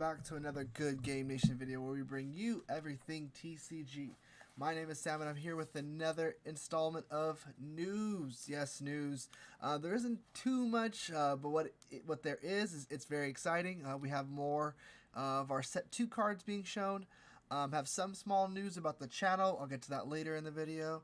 back to another good Game Nation video where we bring you everything TCG. My name is Sam and I'm here with another installment of news. Yes, news. There isn't too much, but what there is it's very exciting. We have more of our set 2 cards being shown. Have some small news about the channel. I'll get to that later in the video.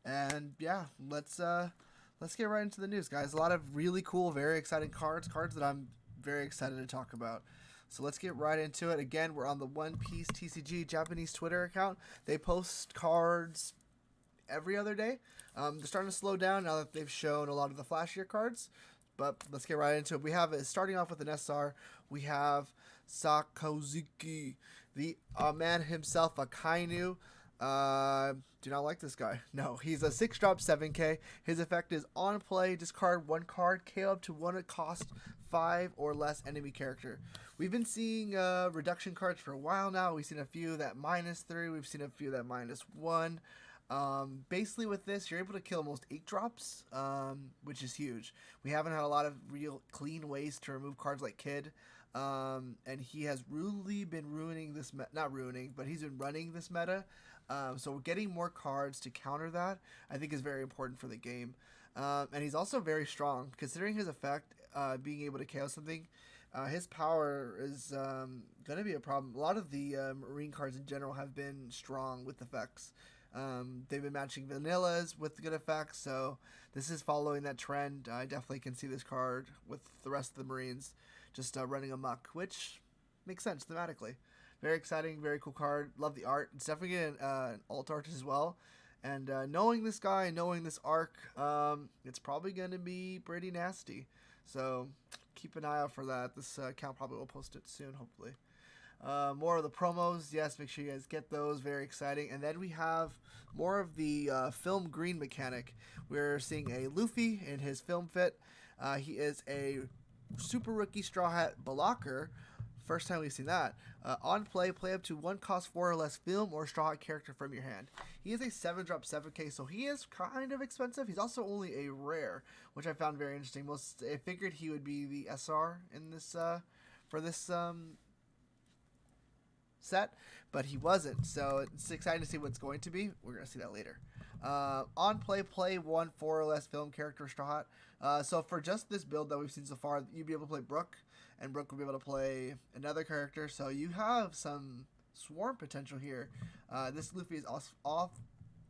And yeah, let's get right into the news, guys. A lot of really cool, very exciting cards that I'm very excited to talk about. So let's get right into it. Again, we're on the One Piece TCG Japanese Twitter account. They post cards every other day. They're starting to slow down now that they've shown a lot of the flashier cards. But let's get right into it. We have, starting off with an SR, we have Sakazuki, the man himself, a Kainu. Do not like this guy. No, he's a 6-drop 7k. His effect is on play, discard 1 card, KO up to 1 cost 5 or less enemy character. We've been seeing reduction cards for a while now. We've seen a few that -3. We've seen a few that -1. Basically with this, you're able to kill almost 8 drops, which is huge. We haven't had a lot of real clean ways to remove cards like Kid. And he has really been ruining this, not ruining, but he's been running this meta. So getting more cards to counter that, I think, is very important for the game. And he's also very strong, considering his effect, being able to KO something. His power is going to be a problem. A lot of the Marine cards in general have been strong with effects. They've been matching vanillas with good effects, so this is following that trend. I definitely can see this card with the rest of the Marines just running amok, which makes sense thematically. Very exciting, very cool card. Love the art. It's definitely an alt art as well. And knowing this guy, knowing this arc, it's probably going to be pretty nasty. So keep an eye out for that. This account probably will post it soon, hopefully. More of the promos. Yes, make sure you guys get those. Very exciting. And then we have more of the film green mechanic. We're seeing a Luffy in his film fit. He is a super rookie straw hat blocker. First time we've seen that. On play, play up to 1 cost 4 or less film or straw hat character from your hand. He is a 7-drop 7k, so he is kind of expensive. He's also only a rare, which I found very interesting. I figured he would be the SR in this for this set, but he wasn't. So it's exciting to see what's going to be. We're going to see that later. On play, play 1 4 or less film character straw hat. So for just this build that we've seen so far, you'd be able to play Brook, and Brook will be able to play another character. So you have some swarm potential here. This Luffy is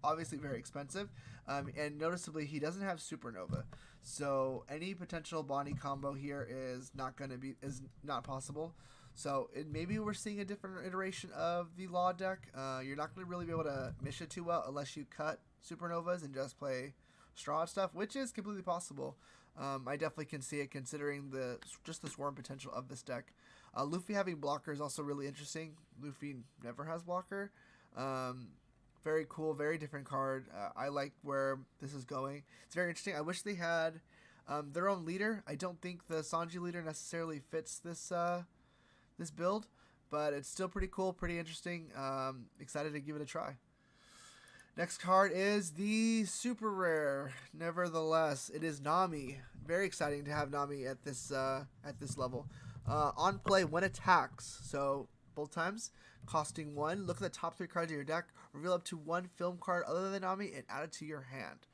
obviously very expensive, and noticeably he doesn't have Supernova. So any potential Bonnie combo here is not possible. So maybe we're seeing a different iteration of the Law deck. You're not going to really be able to mish it too well unless you cut Supernovas and just play Straw stuff, which is completely possible. I definitely can see it considering just the swarm potential of this deck. Luffy having blocker is also really interesting. Luffy never has blocker. Very cool, very different card. I like where this is going. It's very interesting. I wish they had their own leader. I don't think the Sanji leader necessarily fits this build, but it's still pretty cool, pretty interesting. Excited to give it a try. Next card is the super rare. Nevertheless, it is Nami. Very exciting to have Nami at this level. On play, when attacks, so both times, costing 1. Look at the top 3 cards of your deck. Reveal up to 1 film card other than Nami and add it to your hand.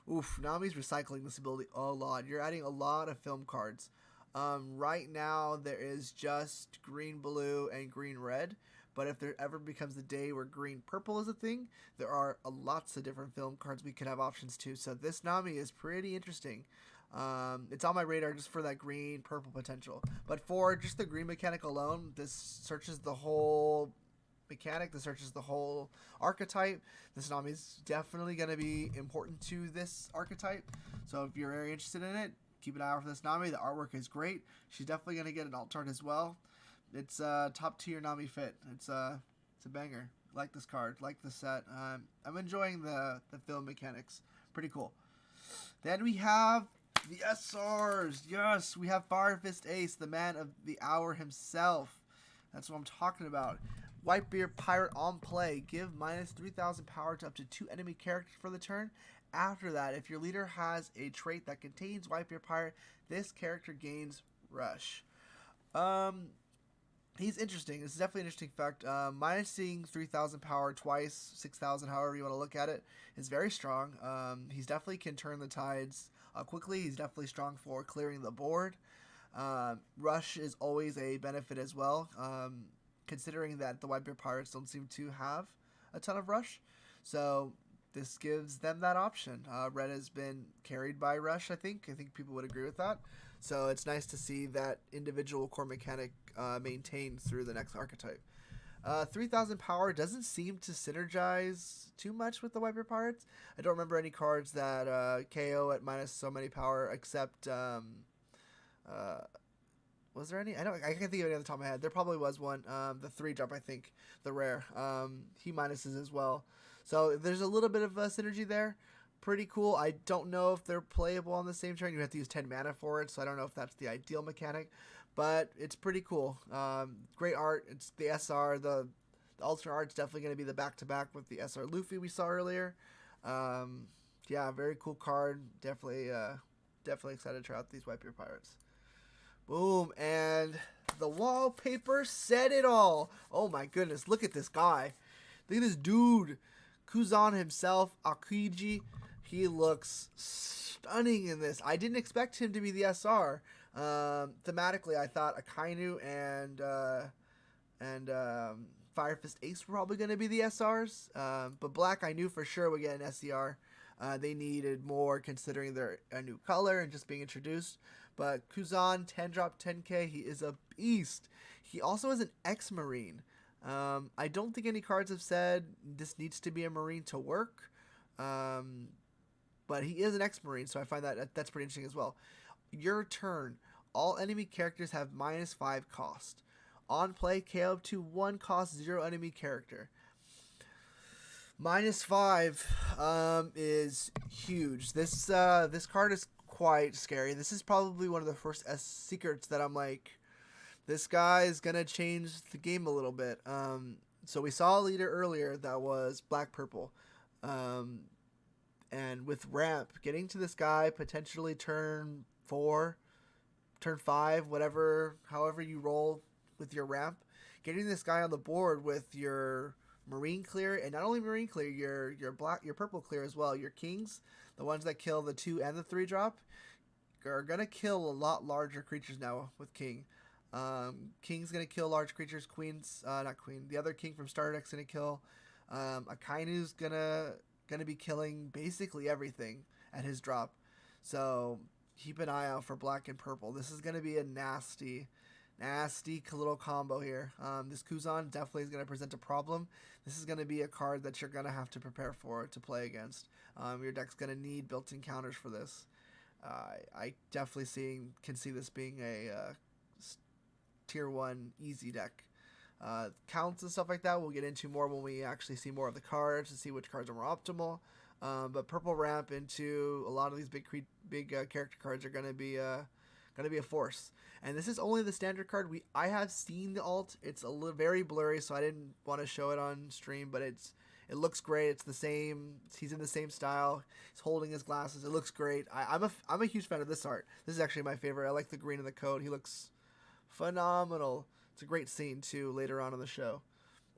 Oof, Nami's recycling this ability a lot. You're adding a lot of film cards. Right now, there is just green, blue, and green, red. But if there ever becomes the day where green, purple is a thing, there are lots of different film cards we could have options to. So this Nami is pretty interesting. It's on my radar just for that green, purple potential. But for just the green mechanic alone, this searches the whole mechanic. This searches the whole archetype. This Nami is definitely going to be important to this archetype. So if you're very interested in it, keep an eye out for this Nami. The artwork is great. She's definitely going to get an alt art as well. It's top tier Nami fit. It's a banger. Like this card. Like the set. I'm enjoying the film mechanics. Pretty cool. Then we have the SRs. Yes, we have Fire Fist Ace, the man of the hour himself. That's what I'm talking about. Whitebeard Pirate on play. Give -3,000 power to up to 2 enemy characters for the turn. After that, if your leader has a trait that contains Whitebeard Pirate, this character gains Rush. He's interesting. It's definitely an interesting fact. Minusing 3,000 power twice, 6,000, however you want to look at it, is very strong. He's definitely can turn the tides quickly. He's definitely strong for clearing the board. Rush is always a benefit as well, considering that the Whitebeard Pirates don't seem to have a ton of rush. So this gives them that option. Red has been carried by rush, I think. I think people would agree with that. So it's nice to see that individual core mechanic maintained through the next archetype. 3,000 power doesn't seem to synergize too much with the Whitebeard Pirates. I don't remember any cards that KO at minus so many power except... was there any? I can't think of any off the top of my head. There probably was one. The 3-drop, I think, the rare. He minuses as well. So there's a little bit of synergy there. Pretty cool. I don't know if they're playable on the same turn. You have to use 10 mana for it, so I don't know if that's the ideal mechanic. But it's pretty cool. Great art. It's the SR. The alternate art's definitely going to be the back-to-back with the SR Luffy we saw earlier. Yeah, very cool card. Definitely excited to try out these Whitebeard Pirates. Boom, and the wallpaper said it all. Oh my goodness, look at this guy. Look at this dude. Kuzan himself, Akiji. He looks stunning in this. I didn't expect him to be the SR. Thematically, I thought Akainu and Fire Fist Ace were probably going to be the SRs. But Black, I knew for sure would get an SCR. They needed more considering they're a new color and just being introduced. But Kuzan, 10-drop, 10k, he is a beast. He also is an ex-Marine. I don't think any cards have said this needs to be a Marine to work. But he is an ex-Marine, so I find that's pretty interesting as well. Your turn. All enemy characters have -5 cost. On play, KO up to 1 cost, 0 enemy character. -5 is huge. This card is quite scary. This is probably one of the first secrets that I'm like, this guy is gonna change the game a little bit. So we saw a leader earlier that was black-purple. And with ramp, getting to this guy potentially turn 4, turn 5, however you roll with your ramp, getting this guy on the board with your Marine clear, and not only Marine clear, your purple clear as well. Your kings, the ones that kill the 2 and the 3-drop, are gonna kill a lot larger creatures now with King. King's gonna kill large creatures. Queen's not Queen. The other King from Starter Deck's gonna kill. Akainu's gonna be killing basically everything at his drop. So keep an eye out for black and purple. This is gonna be a nasty little combo here. This Kuzan definitely is gonna present a problem. This is gonna be a card that you're gonna have to prepare for to play against. Your deck's gonna need built-in counters for this. I definitely can see this being a tier 1 easy deck. Counts and stuff like that we'll get into more when we actually see more of the cards to see which cards are more optimal. But purple ramp into a lot of these big character cards are going to be a force. And this is only the standard card. I have seen the alt. It's very blurry, so I didn't want to show it on stream, but it looks great. It's the same. He's in the same style. He's holding his glasses. It looks great. I'm a huge fan of this art. This is actually my favorite. I like the green of the coat. He looks phenomenal. It's a great scene too later on in the show.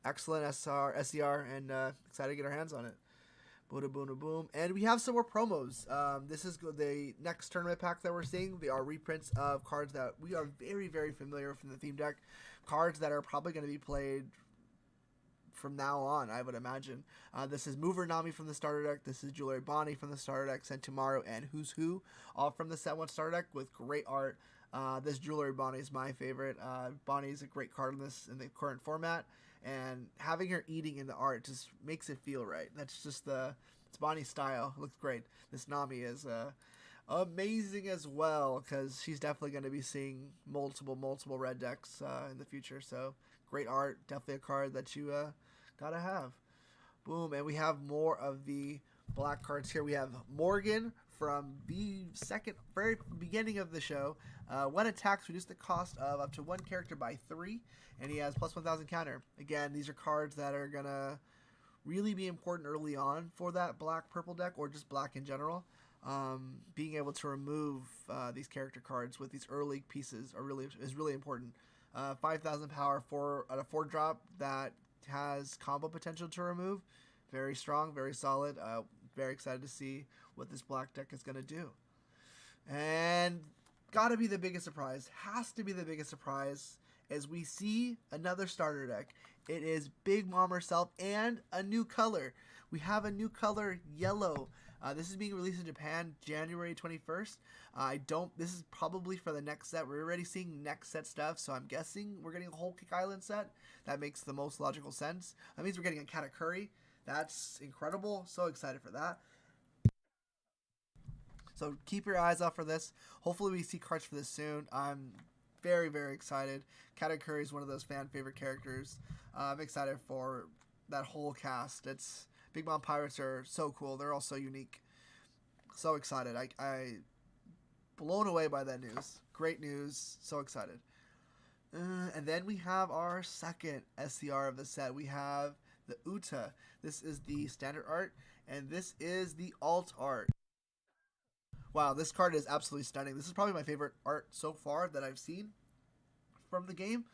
Excellent SCR, and excited to get our hands on it. Boom, boom, boom. And we have some more promos. This is the next tournament pack that we're seeing. They are reprints of cards that we are very, very familiar with from the theme deck. Cards that are probably going to be played from now on, I would imagine. This is Mover Nami from the starter deck. This is Jewelry Bonnie from the starter deck. Sentomaru and Who's Who, all from the set 1 starter deck with great art. This Jewelry Bonnie is my favorite. Bonnie is a great card in the current format, and having her eating in the art just makes it feel right. That's just it's Bonnie's style. It looks great. This Nami is amazing as well, because she's definitely going to be seeing multiple red decks in the future. So great art, definitely a card that you gotta have. Boom, and we have more of the black cards here. We have Morgan from the very beginning of the show. When attacks, reduce the cost of up to 1 character by 3, and he has plus 1,000 counter. Again, these are cards that are gonna really be important early on for that black-purple deck, or just black in general. Being able to remove these character cards with these early pieces is really important. 5,000 power for at a 4-drop that has combo potential to remove. Very strong, very solid. Very excited to see what this black deck is going to do. And gotta be the biggest surprise, has to be the biggest surprise, as we see another starter deck. It is Big Mom herself and a new color. We have a new color, yellow. This is being released in Japan January 21st. This is probably for the next set. We're already seeing next set stuff, so I'm guessing we're getting a whole Kick Island set. That makes the most logical sense. That means we're getting a Katakuri. That's incredible. So excited for that. So keep your eyes out for this. Hopefully we see cards for this soon. I'm very, very excited. Katakuri is one of those fan favorite characters. I'm excited for that whole cast. Big Mom Pirates are so cool. They're all so unique. So excited. I blown away by that news. Great news. So excited. And then we have our second SCR of the set. We have the Uta. This is the standard art, and this is the alt art. Wow, this card is absolutely stunning. This is probably my favorite art so far that I've seen from the game.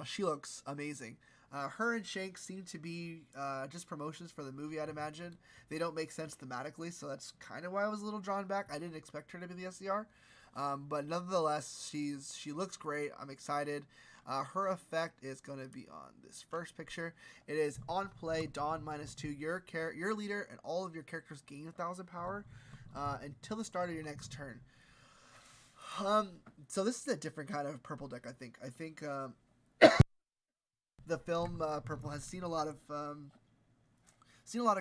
She looks amazing. Her and Shanks seem to be just promotions for the movie, I'd imagine. They don't make sense thematically, so that's kind of why I was a little drawn back. I didn't expect her to be the SCR. But nonetheless, she looks great. I'm excited. Her effect is going to be on this first picture. It is on play, Dawn -2. Your leader and all of your characters gain 1,000 power until the start of your next turn. So this is a different kind of purple deck, I think. I think the film Purple has seen a lot of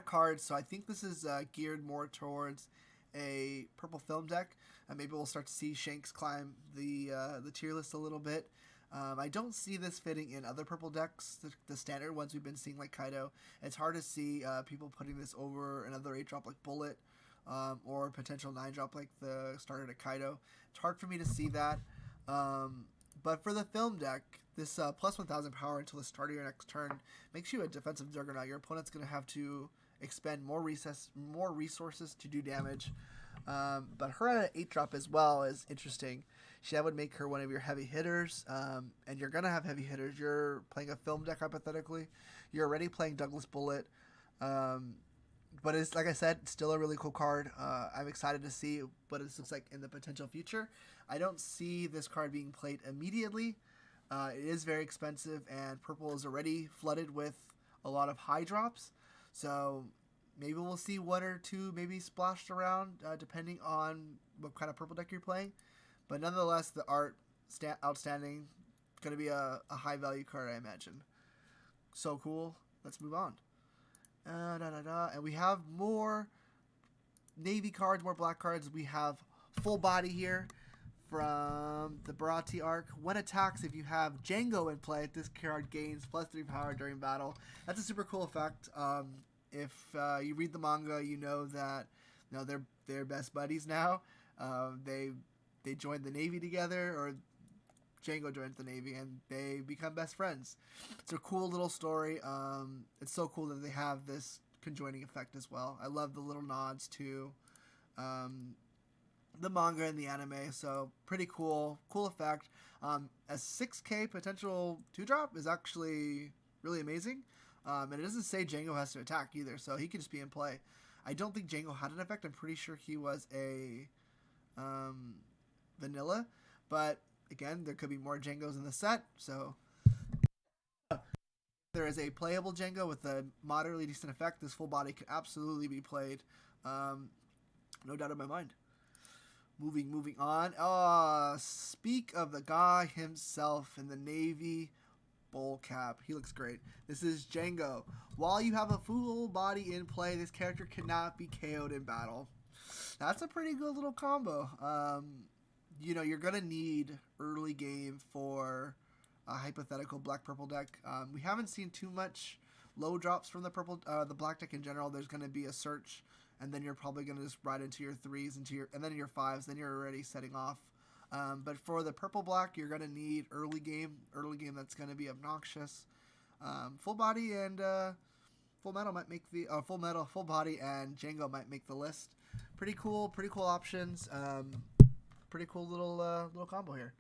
cards, so I think this is geared more towards a purple film deck. Maybe we'll start to see Shanks climb the tier list a little bit. I don't see this fitting in other purple decks, the standard ones we've been seeing like Kaido. It's hard to see people putting this over another 8-drop like Bullet, or potential 9-drop like the starter to Kaido. It's hard for me to see that. But for the film deck, this plus 1,000 power until the start of your next turn makes you a defensive juggernaut. Your opponent's going to have to expend more resources to do damage. But her at an 8-drop as well is interesting. That would make her one of your heavy hitters, and you're going to have heavy hitters. You're playing a film deck, hypothetically. You're already playing Douglas Bullet. But it's, like I said, still a really cool card. I'm excited to see what it looks like in the potential future. I don't see this card being played immediately. It is very expensive, and purple is already flooded with a lot of high drops. So maybe we'll see one or two maybe splashed around, depending on what kind of purple deck you're playing. But nonetheless, the art, outstanding. Going to be a high-value card, I imagine. So cool. Let's move on. And we have more navy cards, more black cards. We have full body here from the Barati arc. When attacks, if you have Django in play, this card gains +3 power during battle. That's a super cool effect. If you read the manga, you know that they're best buddies now. They joined the Navy together, or Django joins the Navy, and they become best friends. It's a cool little story. It's so cool that they have this conjoining effect as well. I love the little nods to the manga and the anime, so pretty cool effect. A 6k potential 2-drop is actually really amazing, and it doesn't say Django has to attack either, so he can just be in play. I don't think Django had an effect. I'm pretty sure he was a vanilla, but again, there could be more Djangos in the set, so there is a playable Django with a moderately decent effect. This full body could absolutely be played, no doubt in my mind. Moving on. Speak of the guy himself in the Navy bowl cap. He looks great. This is Django. While you have a full body in play, this character cannot be KO'd in battle. That's a pretty good little combo. You're going to need early game for a hypothetical black-purple deck. We haven't seen too much low drops from the black deck in general. There's going to be a search, and then you're probably going to just ride into your 3s, and then your 5s, then you're already setting off. But for the purple-black, you're going to need early game that's going to be obnoxious. Full body and full metal might make the full body and Django might make the list. Pretty cool options. Pretty cool little combo here.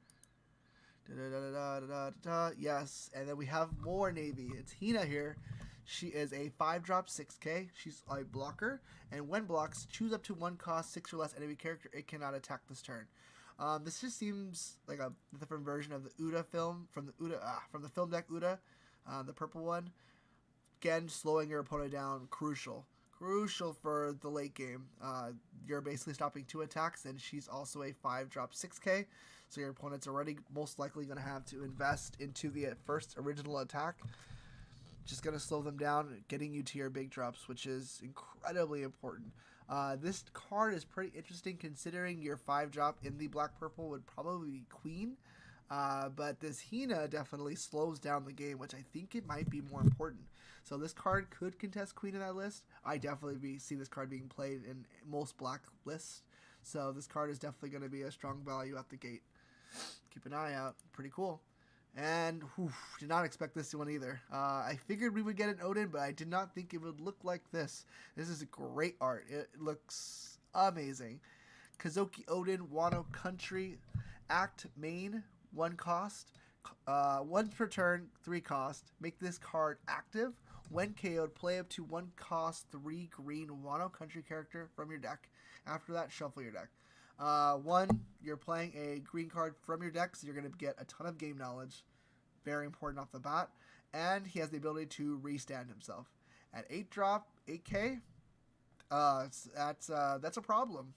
Yes, and then we have more Navy. It's Hina here. She is a 5-drop 6K. She's a blocker, and when blocks, choose up to 1 cost 6 or less enemy character. It cannot attack this turn. This just seems like a different version of the Uta film from the film deck Uta, the purple one. Again, slowing your opponent down, crucial for the late game. You're basically stopping 2 attacks, and she's also a 5-drop 6K. So your opponent's already most likely going to have to invest into the first original attack. Just going to slow them down, getting you to your big drops, which is incredibly important. This card is pretty interesting considering your 5-drop in the black-purple would probably be Queen. But this Hina definitely slows down the game, which I think it might be more important. So this card could contest Queen in that list. I definitely see this card being played in most black lists. So this card is definitely going to be a strong value out the gate. Keep an eye out. Pretty cool. And did not expect this one either. I figured we would get an Odin, but I did not think it would look like this. This is a great art. It looks amazing. Kazoki Odin, Wano Country, Act Main, 1 cost. 1 per turn, 3 cost. Make this card active. When KO'd, play up to 1 cost 3 green Wano Country character from your deck. After that, shuffle your deck. 1, you're playing a green card from your deck, so you're going to get a ton of game knowledge. Very important off the bat. And he has the ability to restand himself. At 8-drop, 8K, that's a problem.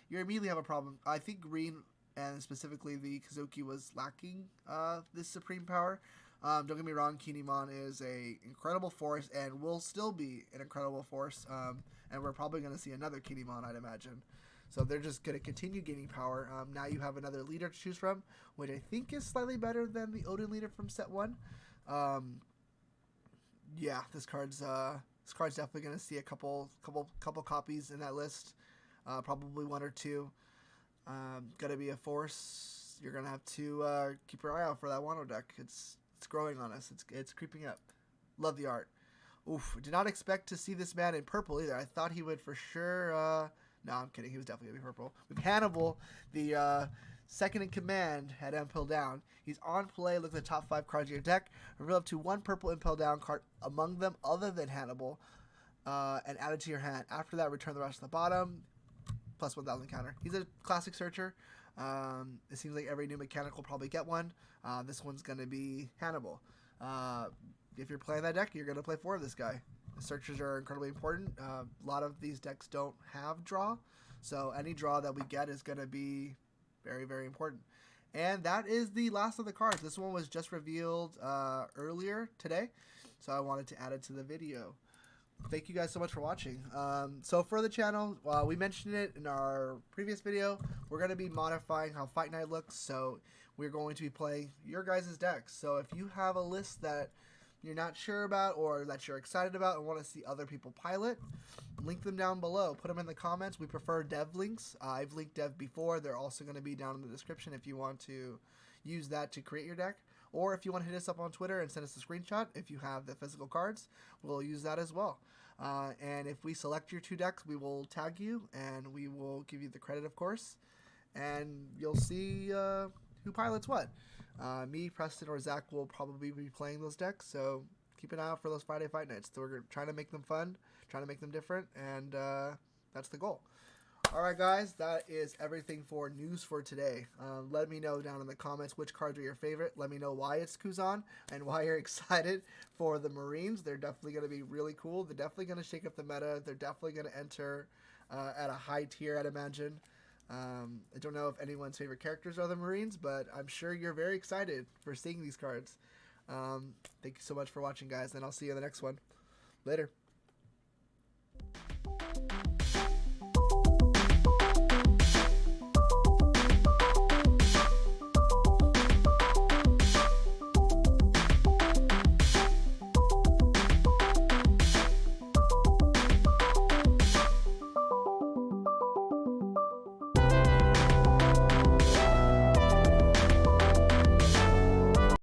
You immediately have a problem. I think green, and specifically the Kazoki, was lacking this supreme power. Don't get me wrong, Kinemon is a incredible force and will still be an incredible force. And we're probably going to see another Kinemon, I'd imagine. So they're just going to continue gaining power. Now you have another leader to choose from, which I think is slightly better than the Odin leader from set 1. Yeah, this card's definitely going to see a couple copies in that list. Probably 1 or 2. Going to be a force. You're going to have to keep your eye out for that Wano deck. It's growing on us. It's creeping up. Love the art. Oof, did not expect to see this man in purple either. I thought he would for sure. No, I'm kidding. He was definitely going to be purple. With Hannibal, the second in command, had Impel down. He's on play. Look at the top 5 cards of your deck. Reveal up to 1 purple Impel down card among them other than Hannibal, and add it to your hand. After that, return the rest to the bottom. Plus 1,000 counter. He's a classic searcher. It seems like every new mechanic will probably get one. This one's going to be Hannibal. If you're playing that deck, you're going to play 4 of this guy. The searchers are incredibly important. A lot of these decks don't have draw, so any draw that we get is going to be very, very important. And that is the last of the cards. This one was just revealed earlier today, so I wanted to add it to the video. Thank you guys so much for watching. So for the channel, we mentioned it in our previous video, we're going to be modifying how Fight Night looks, so we're going to be playing your guys' decks. So if you have a list that you're not sure about or that you're excited about and want to see other people pilot, link them down below. Put them in the comments. We prefer dev links. I've linked dev before. They're also going to be down in the description if you want to use that to create your deck. Or if you want to hit us up on Twitter and send us a screenshot, if you have the physical cards, we'll use that as well. And if we select your 2 decks, we will tag you and we will give you the credit, of course. And you'll see who pilots what. Me, Preston, or Zach will probably be playing those decks, so keep an eye out for those Friday Fight Nights. So we're trying to make them fun, trying to make them different, and that's the goal. Alright guys, that is everything for news for today. Let me know down in the comments which cards are your favorite. Let me know why it's Kuzan and why you're excited for the Marines. They're definitely going to be really cool. They're definitely going to shake up the meta. They're definitely going to enter at a high tier, I'd imagine. I don't know if anyone's favorite characters are the Marines, but I'm sure you're very excited for seeing these cards. Thank you so much for watching, guys, and I'll see you in the next one. Later.